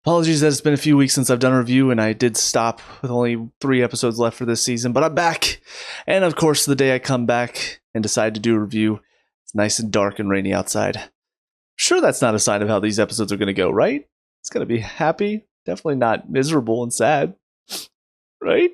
Apologies that it's been a few weeks since I've done a review, and I did stop with only 3 episodes left for this season, but I'm back. And of course, the day I come back and decide to do a review, it's nice and dark and rainy outside. Sure, that's not a sign of how these episodes are going to go, right? It's going to be happy, definitely not miserable and sad, right?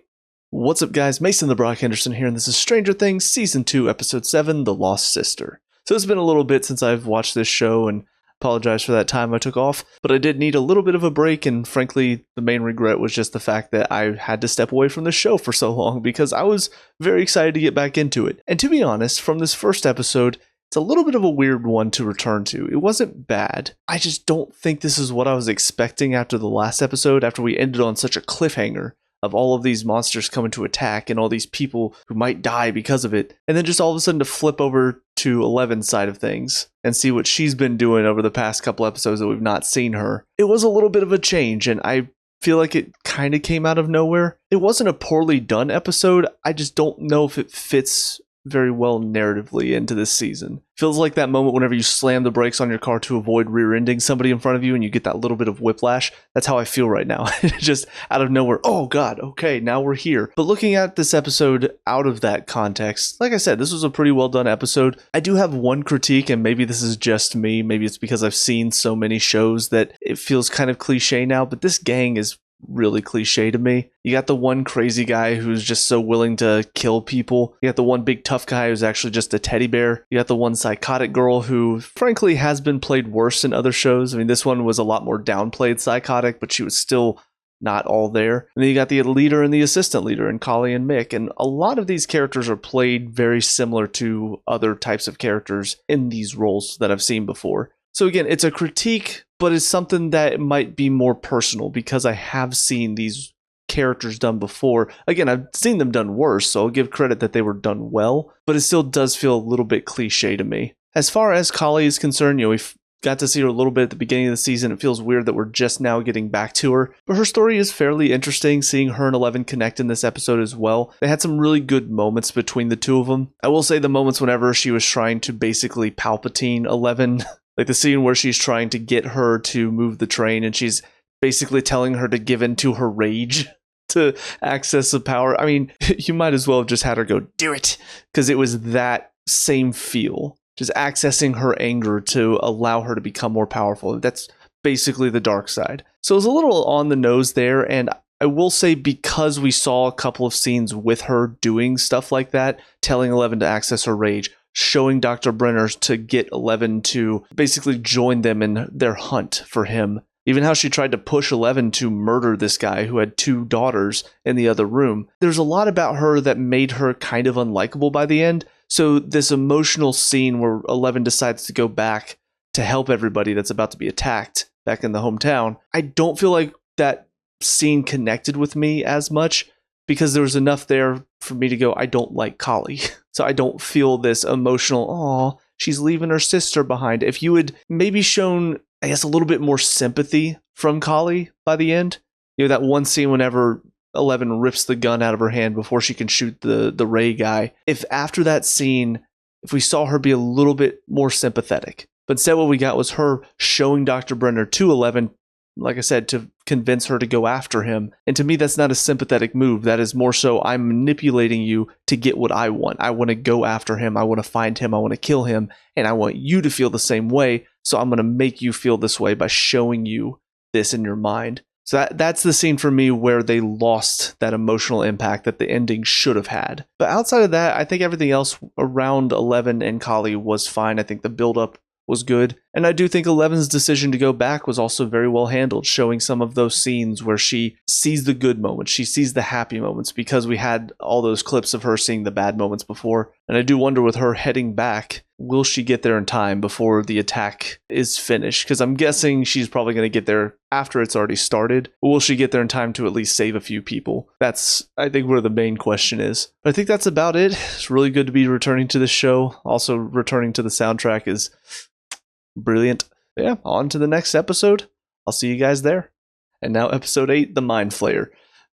What's up, guys? Mason the Brock Henderson here, and this is Stranger Things Season 2, Episode 7, The Lost Sister. So it's been a little bit since I've watched this show, and apologize for that time I took off, but I did need a little bit of a break, and frankly, the main regret was just the fact that I had to step away from the show for so long because I was very excited to get back into it. And to be honest, from this first episode, it's a little bit of a weird one to return to. It wasn't bad. I just don't think this is what I was expecting after the last episode, after we ended on such a cliffhanger of all of these monsters coming to attack and all these people who might die because of it. And then just all of a sudden to flip over to Eleven's side of things and see what she's been doing over the past couple episodes that we've not seen her. It was a little bit of a change, and I feel like it kind of came out of nowhere. It wasn't a poorly done episode. I just don't know if it fits very well narratively into this season. Feels like that moment whenever you slam the brakes on your car to avoid rear-ending somebody in front of you and you get that little bit of whiplash. That's how I feel right now. Just out of nowhere, oh god, okay, now we're here. But looking at this episode out of that context, like I said, this was a pretty well done episode. I do have one critique, and maybe this is just me, maybe it's because I've seen so many shows that it feels kind of cliche now, but this gang is really cliche to me. You got the one crazy guy who's just so willing to kill people. You got the one big tough guy who's actually just a teddy bear. You got the one psychotic girl who frankly has been played worse in other shows. I mean, this one was a lot more downplayed psychotic, but she was still not all there. And then you got the leader and the assistant leader in Collie and Mick. And a lot of these characters are played very similar to other types of characters in these roles that I've seen before. So again, it's a critique, but it's something that might be more personal because I have seen these characters done before. Again, I've seen them done worse, so I'll give credit that they were done well, but it still does feel a little bit cliche to me. As far as Collie is concerned, we've got to see her a little bit at the beginning of the season. It feels weird that we're just now getting back to her, but her story is fairly interesting, seeing her and Eleven connect in this episode as well. They had some really good moments between the two of them. I will say the moments whenever she was trying to basically Palpatine Eleven, like the scene where she's trying to get her to move the train and she's basically telling her to give in to her rage to access the power. I mean, you might as well have just had her go, do it, because it was that same feel. Just accessing her anger to allow her to become more powerful. That's basically the dark side. So it was a little on the nose there, and I will say because we saw a couple of scenes with her doing stuff like that, telling Eleven to access her rage, showing Dr. Brenner to get Eleven to basically join them in their hunt for him. Even how she tried to push Eleven to murder this guy who had 2 daughters in the other room. There's a lot about her that made her kind of unlikable by the end. So this emotional scene where Eleven decides to go back to help everybody that's about to be attacked back in the hometown, I don't feel like that scene connected with me as much because there was enough there for me to go, I don't like Collie. So I don't feel this emotional, aw, she's leaving her sister behind. If you had maybe shown, I guess, a little bit more sympathy from Collie by the end, that one scene whenever Eleven rips the gun out of her hand before she can shoot the Ray guy. If after that scene, if we saw her be a little bit more sympathetic, but instead what we got was her showing Dr. Brenner to Eleven, like I said, to convince her to go after him. And to me, that's not a sympathetic move. That is more so I'm manipulating you to get what I want. I want to go after him. I want to find him. I want to kill him. And I want you to feel the same way. So I'm going to make you feel this way by showing you this in your mind. So that's the scene for me where they lost that emotional impact that the ending should have had. But outside of that, I think everything else around Eleven and Collie was fine. I think the build-up was good. And I do think Eleven's decision to go back was also very well handled, showing some of those scenes where she sees the good moments, she sees the happy moments, because we had all those clips of her seeing the bad moments before. And I do wonder with her heading back, will she get there in time before the attack is finished? Because I'm guessing she's probably going to get there after it's already started. But will she get there in time to at least save a few people? That's, I think, where the main question is. But I think that's about it. It's really good to be returning to this show. Also, returning to the soundtrack is brilliant. Yeah, on to the next episode. I'll see you guys there. And now episode 8, The Mind Flayer.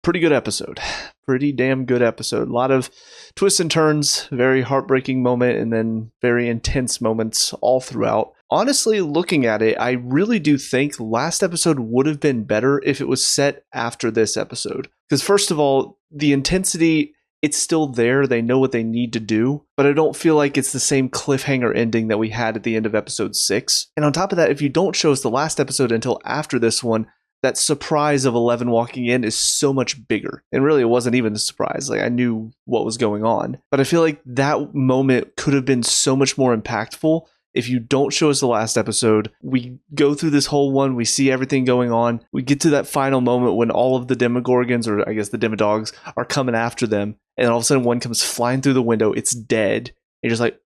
pretty good episode. Pretty damn good episode. A lot of twists and turns, very heartbreaking moment, and then very intense moments all throughout. Honestly, looking at it, I really do think last episode would have been better if it was set after this episode. Because first of all, the intensity, it's still there. They know what they need to do, but I don't feel like it's the same cliffhanger ending that we had at the end of episode 6. And on top of that, if you don't show us the last episode until after this one, that surprise of 11 walking in is so much bigger. And really, it wasn't even a surprise. Like, I knew what was going on. But I feel like that moment could have been so much more impactful if you don't show us the last episode. We go through this whole one, we see everything going on, we get to that final moment when all of the Demogorgons, or I guess the Demodogs, are coming after them, and all of a sudden one comes flying through the window, it's dead, and you're just like,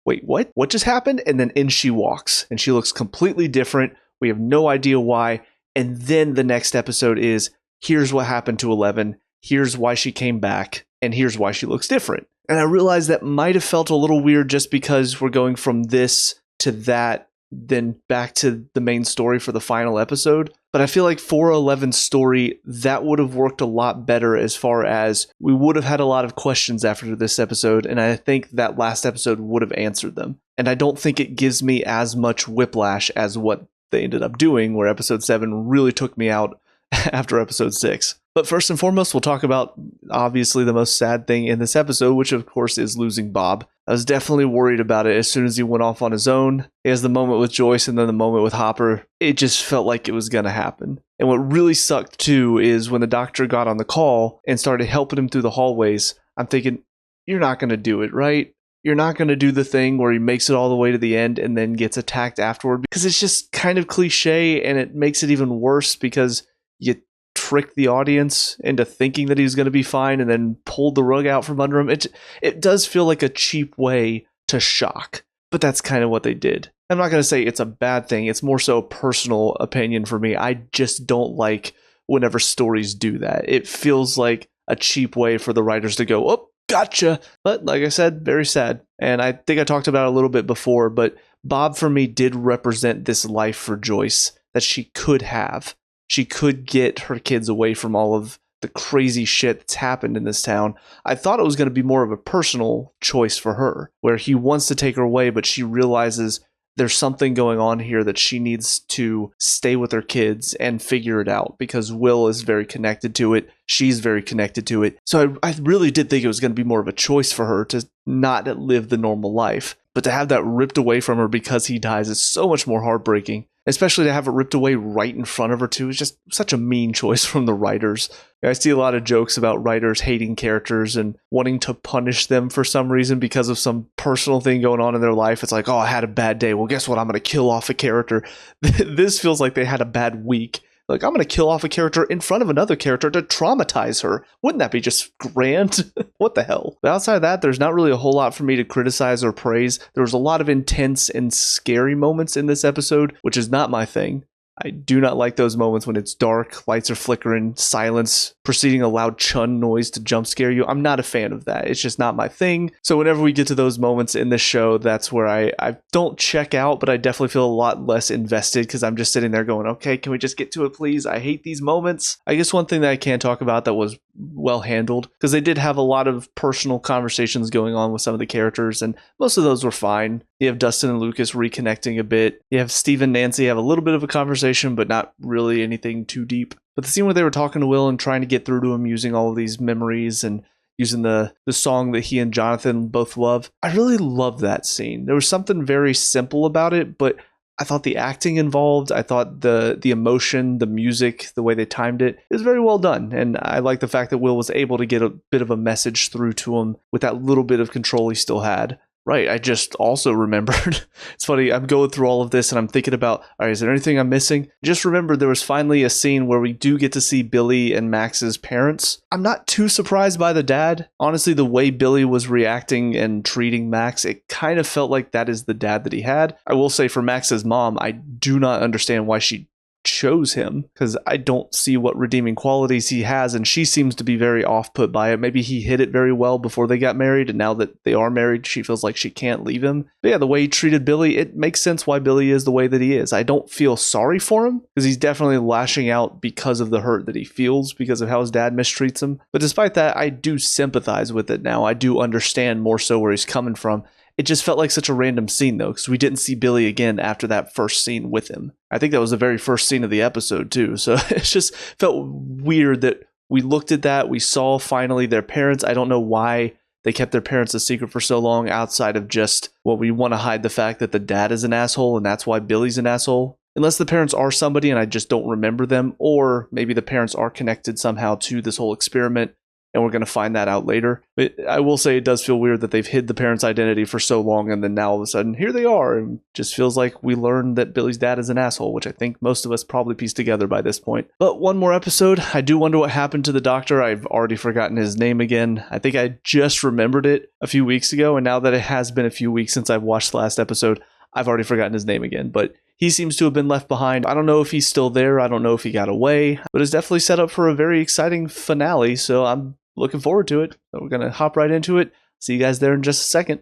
wait, what? What just happened? And then in she walks, and she looks completely different, we have no idea why, and then the next episode is, here's what happened to 11, here's why she came back, and here's why she looks different. And I realized that might have felt a little weird just because we're going from this to that, then back to the main story for the final episode. But I feel like for 11's story, that would have worked a lot better as far as we would have had a lot of questions after this episode. And I think that last episode would have answered them. And I don't think it gives me as much whiplash as what they ended up doing, where episode 7 really took me out after episode 6. But first and foremost, we'll talk about obviously the most sad thing in this episode, which of course is losing Bob. I was definitely worried about it as soon as he went off on his own. He has the moment with Joyce and then the moment with Hopper. It just felt like it was going to happen. And what really sucked too is when the doctor got on the call and started helping him through the hallways, I'm thinking, you're not going to do it, right? You're not going to do the thing where he makes it all the way to the end and then gets attacked afterward, because it's just kind of cliche, and it makes it even worse because you tricked the audience into thinking that he was going to be fine and then pulled the rug out from under him. It does feel like a cheap way to shock, but that's kind of what they did. I'm not going to say it's a bad thing. It's more so a personal opinion for me. I just don't like whenever stories do that. It feels like a cheap way for the writers to go, oh, gotcha. But like I said, very sad. And I think I talked about it a little bit before, but Bob for me did represent this life for Joyce that she could have. She could get her kids away from all of the crazy shit that's happened in this town. I thought it was going to be more of a personal choice for her, where he wants to take her away, but she realizes there's something going on here that she needs to stay with her kids and figure it out, because Will is very connected to it. She's very connected to it. So I really did think it was going to be more of a choice for her to not live the normal life. But to have that ripped away from her because he dies is so much more heartbreaking. Especially to have it ripped away right in front of her too is just such a mean choice from the writers. I see a lot of jokes about writers hating characters and wanting to punish them for some reason because of some personal thing going on in their life. It's like, oh, I had a bad day. Well, guess what? I'm going to kill off a character. This feels like they had a bad week. Like, I'm going to kill off a character in front of another character to traumatize her. Wouldn't that be just grand? What the hell? But outside of that, there's not really a whole lot for me to criticize or praise. There was a lot of intense and scary moments in this episode, which is not my thing. I do not like those moments when it's dark, lights are flickering, silence, preceding a loud chun noise to jump scare you. I'm not a fan of that. It's just not my thing. So whenever we get to those moments in this show, that's where I don't check out, but I definitely feel a lot less invested because I'm just sitting there going, okay, can we just get to it, please? I hate these moments. I guess one thing that I can talk about that was well handled, because they did have a lot of personal conversations going on with some of the characters, and most of those were fine. You have Dustin and Lucas reconnecting a bit. You have Steve and Nancy have a little bit of a conversation, but not really anything too deep. But the scene where they were talking to Will and trying to get through to him using all of these memories and using the song that he and Jonathan both love, I really loved that scene. There was something very simple about it, but I thought the acting involved, I thought the emotion, the music, the way they timed it, is very well done. And I like the fact that Will was able to get a bit of a message through to him with that little bit of control he still had. Right, I just also remembered. It's funny, I'm going through all of this and I'm thinking about, all right, is there anything I'm missing? Just remember there was finally a scene where we do get to see Billy and Max's parents. I'm not too surprised by the dad. Honestly, the way Billy was reacting and treating Max, it kind of felt like that is the dad that he had. I will say for Max's mom, I do not understand why she chose him, because I don't see what redeeming qualities he has, and she seems to be very off-put by it. Maybe he hid it very well before they got married, and now that they are married, she feels like she can't leave him. But yeah, the way he treated Billy, it makes sense why Billy is the way that he is. I don't feel sorry for him, because he's definitely lashing out because of the hurt that he feels because of how his dad mistreats him. But despite that, I do sympathize with it now. I do understand more so where he's coming from. It just felt like such a random scene, though, because we didn't see Billy again after that first scene with him. I think that was the very first scene of the episode, too. So it just felt weird that we looked at that. We saw finally their parents. I don't know why they kept their parents a secret for so long outside of just, well, we want to hide the fact that the dad is an asshole, and that's why Billy's an asshole. Unless the parents are somebody and I just don't remember them, or maybe the parents are connected somehow to this whole experiment, and we're going to find that out later. But I will say it does feel weird that they've hid the parents' identity for so long, and then now all of a sudden, here they are. And just feels like we learned that Billy's dad is an asshole, which I think most of us probably pieced together by this point. But one more episode. I do wonder what happened to the doctor. I've already forgotten his name again. I think I just remembered it a few weeks ago, and now that it has been a few weeks since I've watched the last episode, I've already forgotten his name again. But he seems to have been left behind. I don't know if he's still there. I don't know if he got away, but it's definitely set up for a very exciting finale, so I'm looking forward to it. So we're going to hop right into it. See you guys there in just a second.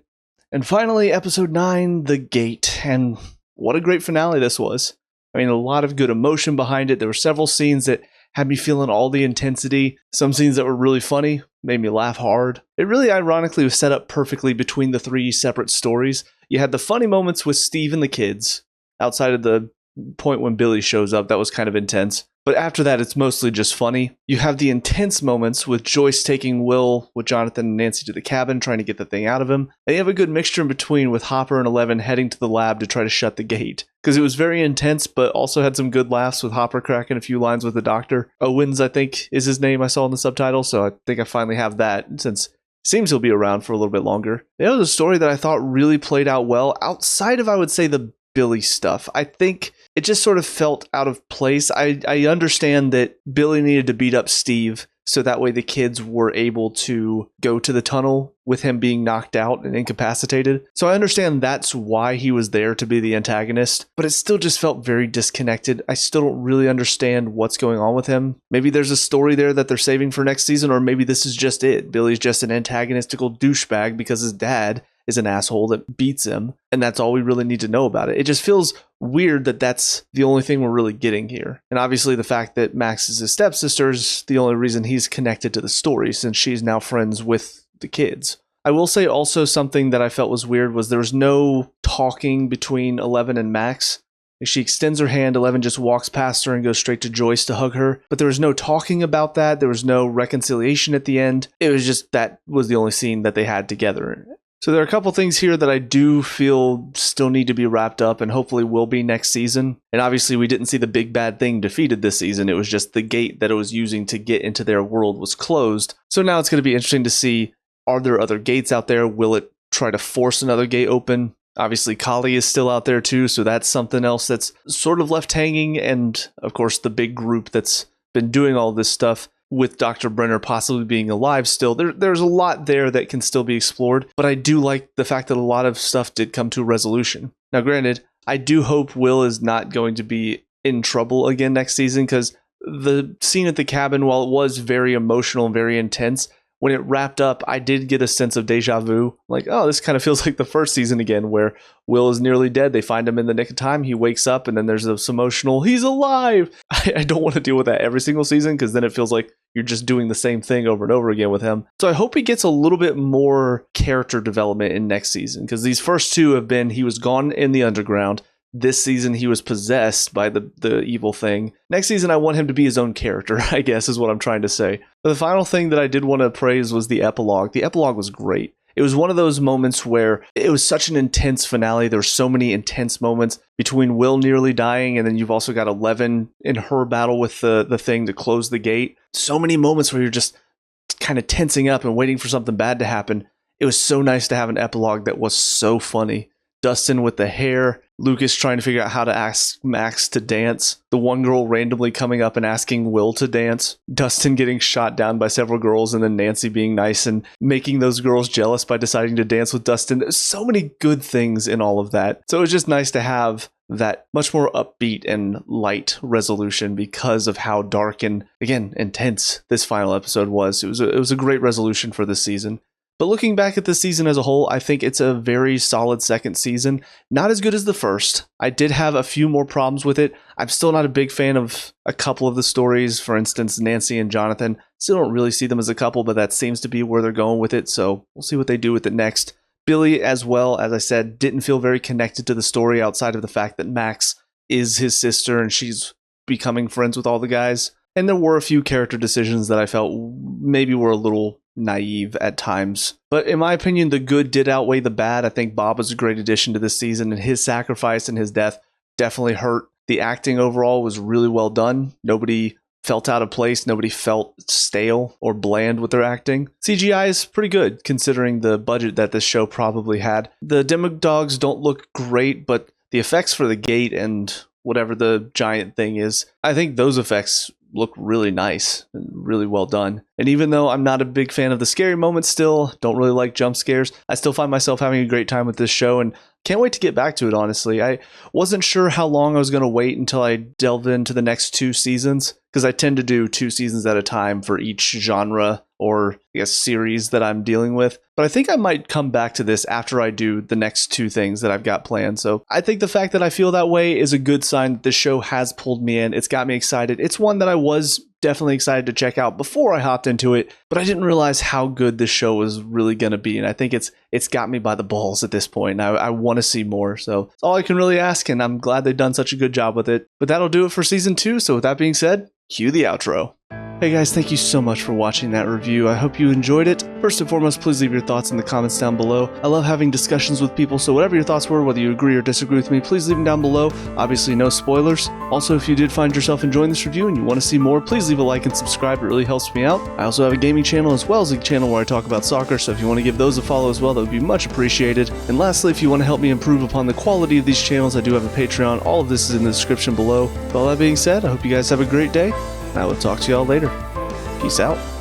And finally, episode 9, The Gate. And what a great finale this was. I mean, a lot of good emotion behind it. There were several scenes that had me feeling all the intensity. Some scenes that were really funny, made me laugh hard. It really ironically was set up perfectly between the 3 separate stories. You had the funny moments with Steve and the kids, outside of the point when Billy shows up. That was kind of intense. But after that, it's mostly just funny. You have the intense moments with Joyce taking Will with Jonathan and Nancy to the cabin, trying to get the thing out of him. And you have a good mixture in between with Hopper and Eleven heading to the lab to try to shut the gate. Because it was very intense, but also had some good laughs with Hopper cracking a few lines with the doctor. Owens, I think, is his name I saw in the subtitle, so I think I finally have that, since it seems he'll be around for a little bit longer. It was a story that I thought really played out well, outside of, I would say, the Billy stuff. I think it just sort of felt out of place. I understand that Billy needed to beat up Steve so that way the kids were able to go to the tunnel with him being knocked out and incapacitated. So I understand that's why he was there, to be the antagonist, but it still just felt very disconnected. I still don't really understand what's going on with him. Maybe there's a story there that they're saving for next season, or maybe this is just it. Billy's just an antagonistical douchebag because his dad is an asshole that beats him, and that's all we really need to know about it. It just feels weird that that's the only thing we're really getting here. And obviously the fact that Max is his stepsister is the only reason he's connected to the story, since she's now friends with the kids. I will say also something that I felt was weird was there was no talking between Eleven and Max. She extends her hand, Eleven just walks past her and goes straight to Joyce to hug her. But there was no talking about that. There was no reconciliation at the end. It was just that was the only scene that they had together. So there are a couple things here that I do feel still need to be wrapped up and hopefully will be next season. And obviously we didn't see the big bad thing defeated this season. It was just the gate that it was using to get into their world was closed. So now it's going to be interesting to see, are there other gates out there? Will it try to force another gate open? Obviously Kali is still out there too, so that's something else that's sort of left hanging. And of course the big group that's been doing all this stuff, with Dr. Brenner possibly being alive still, there's a lot there that can still be explored, but I do like the fact that a lot of stuff did come to a resolution. Now granted, I do hope Will is not going to be in trouble again next season, because the scene at the cabin, while it was very emotional and very intense, when it wrapped up, I did get a sense of deja vu. Like, oh, this kind of feels like the first season again, where Will is nearly dead. They find him in the nick of time. He wakes up, and then there's this emotional, he's alive. I don't want to deal with that every single season, because then it feels like you're just doing the same thing over and over again with him. So I hope he gets a little bit more character development in next season, because these first two have been, he was gone in the underground. This season, he was possessed by the evil thing. Next season, I want him to be his own character, I guess is what I'm trying to say. But the final thing that I did want to praise was the epilogue. The epilogue was great. It was one of those moments where it was such an intense finale. There were so many intense moments between Will nearly dying, and then you've also got Eleven in her battle with the thing to close the gate. So many moments where you're just kind of tensing up and waiting for something bad to happen. It was so nice to have an epilogue that was so funny. Dustin with the hair, Lucas trying to figure out how to ask Max to dance, the one girl randomly coming up and asking Will to dance, Dustin getting shot down by several girls, and then Nancy being nice and making those girls jealous by deciding to dance with Dustin. There's so many good things in all of that. So it was just nice to have that much more upbeat and light resolution because of how dark and, again, intense this final episode was. It was a great resolution for this season. But looking back at the season as a whole, I think it's a very solid second season. Not as good as the first. I did have a few more problems with it. I'm still not a big fan of a couple of the stories. For instance, Nancy and Jonathan. Still don't really see them as a couple, but that seems to be where they're going with it. So we'll see what they do with it next. Billy, as well, as I said, didn't feel very connected to the story outside of the fact that Max is his sister and she's becoming friends with all the guys. And there were a few character decisions that I felt maybe were a little naive at times. But in my opinion, the good did outweigh the bad. I think Bob was a great addition to this season, and his sacrifice and his death definitely hurt. The acting overall was really well done. Nobody felt out of place. Nobody felt stale or bland with their acting. CGI is pretty good considering the budget that this show probably had. The Demodogs don't look great, but the effects for the gate and whatever the giant thing is, I think those effects look really nice and really well done. And even though I'm not a big fan of the scary moments still, don't really like jump scares, I still find myself having a great time with this show and can't wait to get back to it, honestly. I wasn't sure how long I was going to wait until I delved into the next 2 seasons, because I tend to do 2 seasons at a time for each genre or I guess series that I'm dealing with. But I think I might come back to this after I do the next 2 things that I've got planned. So I think the fact that I feel that way is a good sign that this show has pulled me in. It's got me excited. It's one that I was definitely excited to check out before I hopped into it, but I didn't realize how good this show was really going to be. And I think it's got me by the balls at this point. And I want to see more. So it's all I can really ask. And I'm glad they've done such a good job with it. But that'll do it for season 2. So with that being said, cue the outro. Hey guys, thank you so much for watching that review. I hope you enjoyed it. First and foremost, please leave your thoughts in the comments down below. I love having discussions with people, so whatever your thoughts were, whether you agree or disagree with me, please leave them down below. Obviously, no spoilers. Also, if you did find yourself enjoying this review and you want to see more, please leave a like and subscribe. It really helps me out. I also have a gaming channel as well as a channel where I talk about soccer, so if you want to give those a follow as well, that would be much appreciated. And lastly, if you want to help me improve upon the quality of these channels, I do have a Patreon. All of this is in the description below. With all that being said, I hope you guys have a great day, and I will talk to y'all later. Peace out.